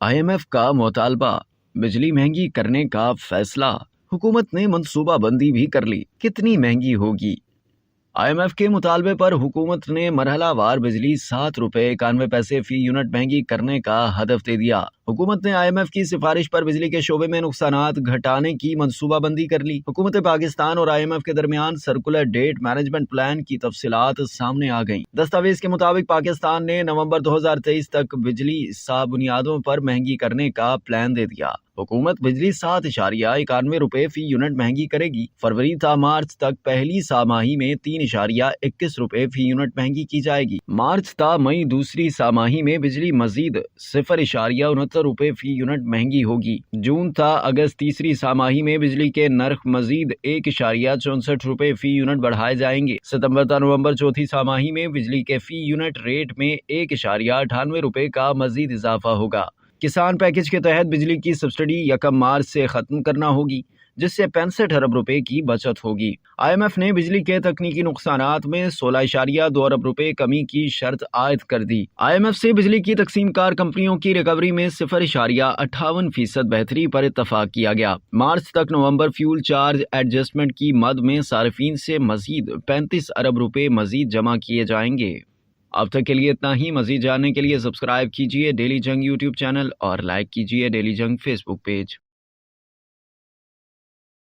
IMF کا مطالبہ، بجلی مہنگی کرنے کا فیصلہ، حکومت نے منصوبہ بندی بھی کر لی، کتنی مہنگی ہوگی؟ IMF کے مطالبے پر حکومت نے مرحلہ وار بجلی 7.91 فی یونٹ مہنگی کرنے کا ہدف دے دیا۔ حکومت نے IMF کی سفارش پر بجلی کے شعبے میں نقصانات گھٹانے کی منصوبہ بندی کر لی۔ حکومت پاکستان اور IMF کے درمیان سرکولر ڈیٹ مینجمنٹ پلان کی تفصیلات سامنے آ گئیں۔ دستاویز کے مطابق پاکستان نے نومبر 2023 تک بجلی بنیادوں پر مہنگی کرنے کا پلان دے دیا۔ حکومت بجلی 7.91 روپے فی یونٹ مہنگی کرے گی۔ فروری تا مارچ تک پہلی سہ ماہی میں 3.21 روپے فی یونٹ مہنگی کی جائے گی۔ مارچ تا مئی دوسری سہ ماہی میں بجلی مزید 0.69 روپے فی یونٹ مہنگی ہوگی۔ جون تا اگست تیسری سہ ماہی میں بجلی کے نرخ مزید 1.64 روپے فی یونٹ بڑھائے جائیں گے۔ ستمبر تا نومبر چوتھی سہ ماہی میں بجلی کے فی یونٹ ریٹ میں 1.98 روپے کا مزید اضافہ ہوگا۔ کسان پیکج کے تحت بجلی کی سبسڈی 1 مارچ سے ختم کرنا ہوگی، جس سے 65 ارب روپے کی بچت ہوگی۔ IMF نے بجلی کے تکنیکی نقصانات میں 16.2 ارب روپے کمی کی شرط عائد کر دی۔ IMF سے بجلی کی تقسیم کار کمپنیوں کی ریکوری میں 0.58% بہتری پر اتفاق کیا گیا۔ مارچ تک نومبر فیول چارج ایڈجسٹمنٹ کی مد میں صارفین سے مزید 35 ارب روپے مزید جمع کیے جائیں گے۔ اب تک کے لیے اتنا ہی۔ مزید جاننے کے لیے سبسکرائب کیجیے ڈیلی جنگ یوٹیوب چینل اور لائک کیجیے ڈیلی جنگ فیس بک پیج۔